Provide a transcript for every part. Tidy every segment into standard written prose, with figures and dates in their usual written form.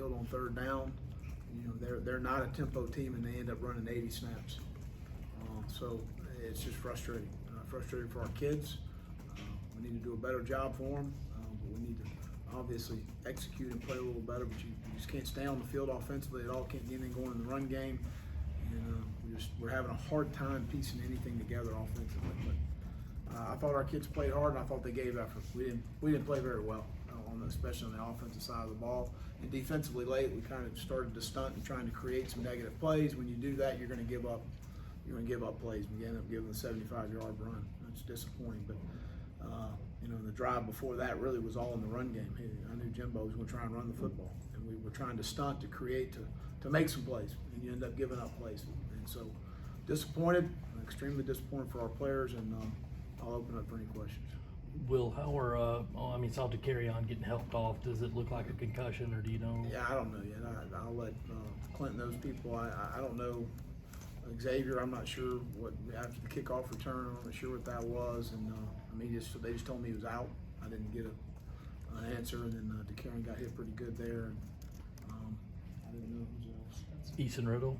field on third down. You know, they're not a tempo team, and they end up running 80 snaps. So it's just frustrating. Frustrating for our kids. We need to do a better job for them, but we need to obviously execute and play a little better. But you just can't stay on the field offensively at all. Can't get anything going in the run game, and we're having a hard time piecing anything together offensively. But I thought our kids played hard, and I thought they gave effort. We didn't play very well, especially on the offensive side of the ball. And defensively late, we kind of started to stunt and trying to create some negative plays. When you do that, you're going to give up. You're going to give up plays. We end up giving a 75-yard run. That's disappointing, but. You know, the drive before that really was all in the run game. I knew Jimbo was going to try and run the football, and we were trying to stunt to create, to make some plays, and you end up giving up plays. And so, disappointed, extremely disappointed for our players, and I'll open up for any questions. Will, how are, it's all to carry on getting helped off. Does it look like a concussion, or do you know? Yeah, I don't know yet. I'll let Clint those people. I don't know. Xavier, I'm not sure what after the kickoff return. I'm not sure what that was, and they just told me he was out. I didn't get an answer, and then DeCarron got hit pretty good there. And I didn't know who else. Easton Riddle.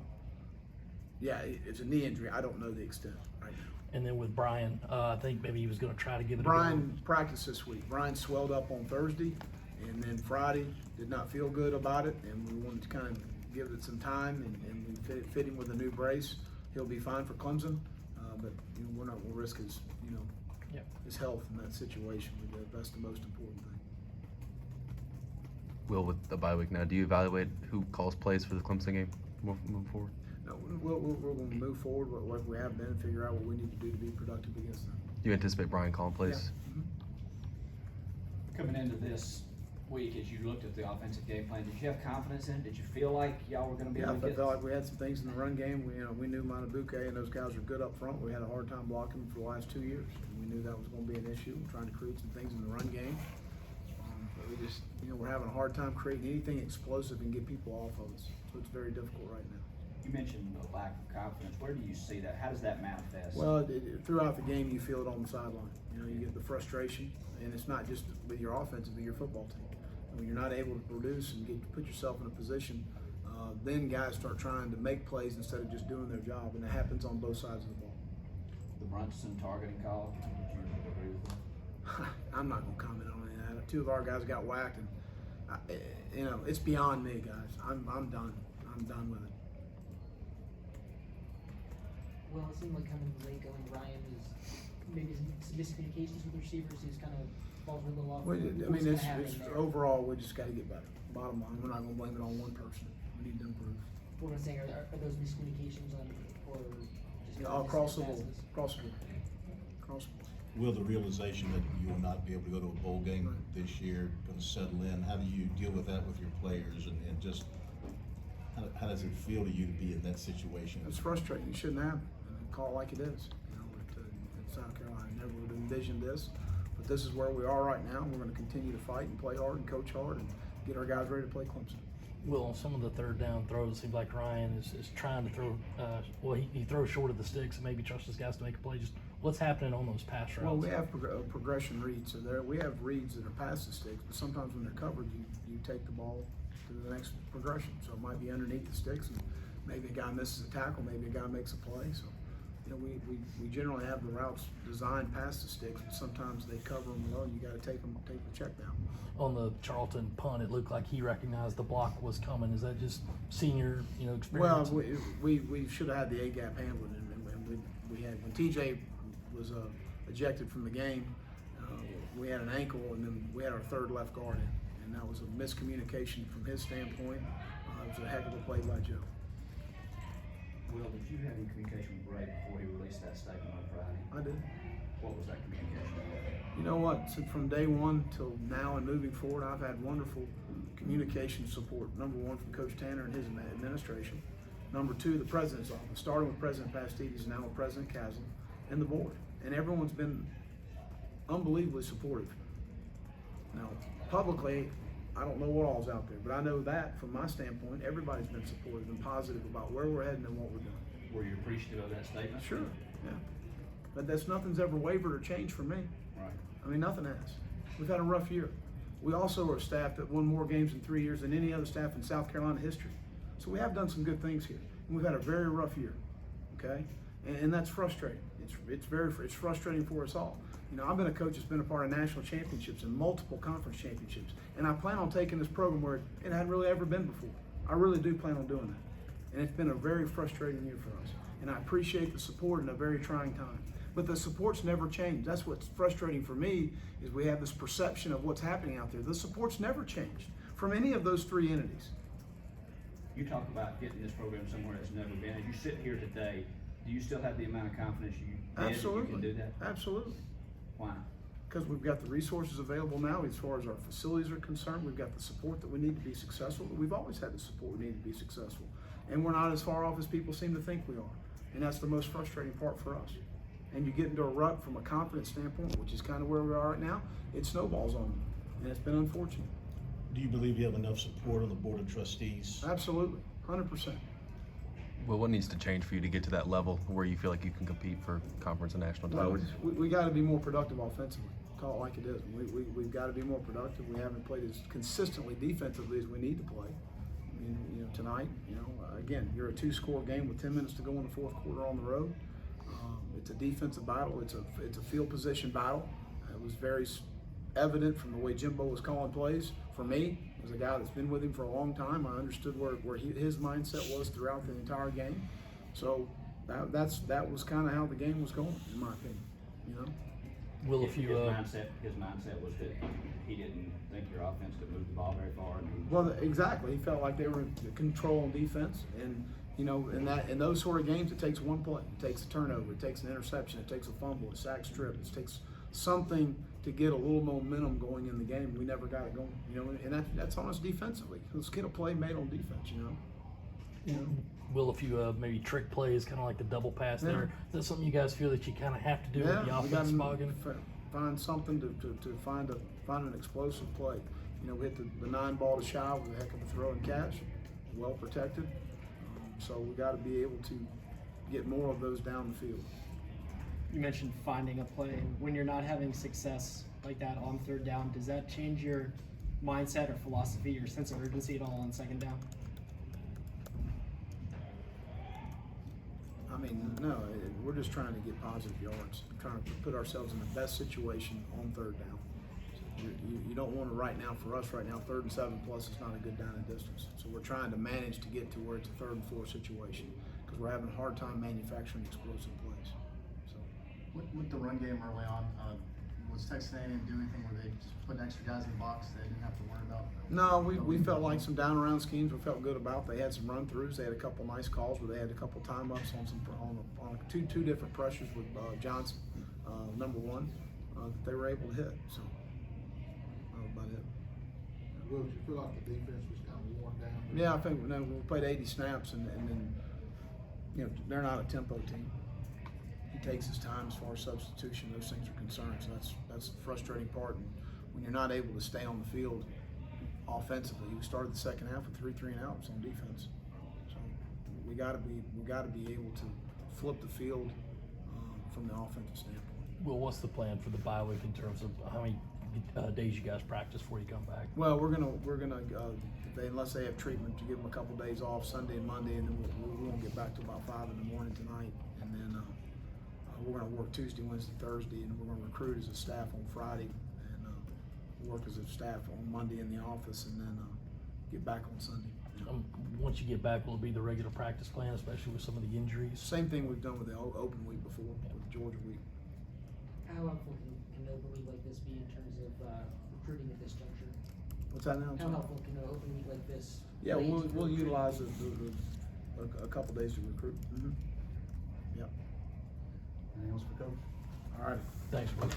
Yeah, it's a knee injury. I don't know the extent right now. And then with Brian, I think maybe he was going to try to give it. Brian practiced this week. Brian swelled up on Thursday, and then Friday did not feel good about it, and we wanted to kind of give it some time, and we fit him with a new brace. He'll be fine for Clemson, but you know, we'll risk his his health in that situation. That's the most important thing. Will, with the bye week now, do you evaluate who calls plays for the Clemson game moving forward? No, we're going to move forward like we have been and figure out what we need to do to be productive against them. Do you anticipate Brian calling plays? Yeah. Mm-hmm. Coming into this week, as you looked at the offensive game plan, did you have confidence in it? Did you feel like y'all were going to be able to get? I felt like we had some things in the run game. We knew Manabuke and those guys were good up front. We had a hard time blocking them for the last 2 years. And we knew that was going to be an issue. We're trying to create some things in the run game. But we just, we're having a hard time creating anything explosive and get people off of us. So it's very difficult right now. You mentioned the lack of confidence. Where do you see that? How does that manifest? Well, throughout the game, you feel it on the sideline. You get the frustration, and it's not just with your offense, but your football team. When you're not able to produce and put yourself in a position, then guys start trying to make plays instead of just doing their job, and it happens on both sides of the ball. The Brunson targeting call, would you agree with that? I'm not going to comment on any of that. 2 of our guys got whacked, and it's beyond me, guys. I'm done. I'm done with it. Well, it seemed like coming late going Ryan is maybe some miscommunications with receivers. He's kind of falls a little off. It's overall, we just got to get better. Bottom line, we're not going to blame it on one person. We need to improve. What I'm saying, are those miscommunications or just across the board? Across the board. Will the realization that you will not be able to go to a bowl game this year going to settle in? How do you deal with that with your players, and just how does it feel to you to be in that situation? It's frustrating. You shouldn't have it. Call it like it is. In South Carolina, I never would have envisioned this, but this is where we are right now. We're going to continue to fight and play hard and coach hard and get our guys ready to play Clemson. Will, on some of the third down throws, it seems like Ryan is trying to throw. He throws short of the sticks and maybe trusts his guys to make a play. Just what's happening on those pass routes? Well, we have progression reads. So we have reads that are past the sticks, but sometimes when they're covered, you take the ball to the next progression. So it might be underneath the sticks, and maybe a guy misses a tackle, maybe a guy makes a play. So. We generally have the routes designed past the sticks, but sometimes they cover them low, and you got to take the check down. On the Charlton punt, it looked like he recognized the block was coming. Is that just senior, experience? Well, we should have had the A-gap handled, and we had when TJ was ejected from the game. We had an ankle, and then we had our third left guard in, and that was a miscommunication from his standpoint. It was a heck of a play by Joe. Will, did you have any communication with Bray before he released that statement on Friday? I did. What was that communication like? You know what? So from day one till now and moving forward, I've had wonderful communication support. Number one, from Coach Tanner and his administration. Number two, the president's office, starting with President Pastides, now with President Caslen, and the board. And everyone's been unbelievably supportive. Now, publicly, I don't know what all's out there, but I know that from my standpoint, everybody's been supportive and positive about where we're heading and what we're doing. Were you appreciative of that statement? Sure, yeah. But nothing's ever wavered or changed for me. Right. I mean, nothing has. We've had a rough year. We also are a staff that won more games in 3 years than any other staff in South Carolina history. So we have done some good things here. And we've had a very rough year, okay? And that's frustrating. It's frustrating for us all. You know, I've been a coach that's been a part of national championships and multiple conference championships. And I plan on taking this program where it hadn't really ever been before. I really do plan on doing that. And it's been a very frustrating year for us. And I appreciate the support in a very trying time. But the support's never changed. That's what's frustrating for me, is we have this perception of what's happening out there. The support's never changed from any of those three entities. You talk about getting this program somewhere it's never been. As you sit here today, do you still have the amount of confidence you can do that? Absolutely. Why? Because we've got the resources available now as far as our facilities are concerned. We've got the support that we need to be successful. We've always had the support we need to be successful. And we're not as far off as people seem to think we are. And that's the most frustrating part for us. And you get into a rut from a confidence standpoint, which is kind of where we are right now, it snowballs on you. And it's been unfortunate. Do you believe you have enough support on the Board of Trustees? Absolutely, 100%. Well, what needs to change for you to get to that level where you feel like you can compete for conference and national Well, titles? we got to be more productive offensively. Call it like it is. We've got to be more productive. We haven't played as consistently defensively as we need to play. I mean, you know, tonight, you know, again, you're a 2-score game with 10 minutes to go in the fourth quarter on the road. It's a defensive battle. It's a field position battle. It was very evident from the way Jimbo was calling plays. For me, as a guy that's been with him for a long time, I understood where his mindset was throughout the entire game. So that was kind of how the game was going, in my opinion. You know. Will if you His mindset was that he didn't think your offense could move the ball very far. Well, exactly. He felt like they were in control on defense, and you know, in those sort of games, it takes one play. It takes a turnover. It takes an interception. It takes a fumble, a sack strip. It takes something to get a little momentum going in the game. We never got it going, you know, and that's on us defensively. Let's get a play made on defense, you know. Will if you maybe trick plays, kind of like the double pass there. Is that something you guys feel that you kind of have to do with the offense bogging? Find something to find an explosive play. You know, we hit the 9-ball to shy with a heck of a throw and catch, well protected. So we got to be able to get more of those down the field. You mentioned finding a play. When you're not having success like that on third down, does that change your mindset or philosophy or sense of urgency at all on second down? I mean, no, we're just trying to get positive yards, trying to put ourselves in the best situation on third down. You don't want to right now, for us right now, 3rd and 7 plus is not a good down and distance. So we're trying to manage to get to where it's a 3rd and 4 situation because we're having a hard time manufacturing explosive plays. So with the run game early on, was Texas A&M do anything where they just put extra guys in the box they didn't have to worry about? No, we felt like some down around schemes we felt good about. They had some run throughs. They had a couple nice calls where they had a couple time ups on two different pressures with Johnson, number 1, that they were able to hit. So. About it. Will, did you feel like the defense was kind of worn down? Yeah, I think we played 80 snaps, and then, you know, they're not a tempo team. He takes his time as far as substitution; those things are concerned. So that's the frustrating part. And when you're not able to stay on the field offensively, we started the second half with 3 and outs on defense. So we got to be able to flip the field from the offensive standpoint. Well, what's the plan for the bye week in terms of how many days you guys practice before you come back? Well, we're gonna unless they have treatment, to give them a couple days off Sunday and Monday, and then we won't get back to about 5 in the morning tonight, and then we're gonna work Tuesday, Wednesday, Thursday, and we're gonna recruit as a staff on Friday, and work as a staff on Monday in the office, and then get back on Sunday. Once you get back, will it be the regular practice plan, especially with some of the injuries? Same thing we've done with the open week before, with Georgia week. How helpful can an open week like this be in terms of recruiting at this juncture? What's that now? How helpful can an open week like this? Yeah, be we'll to utilize a couple days to recruit. Yep. Anything else for Coach? All right. Thanks, Will.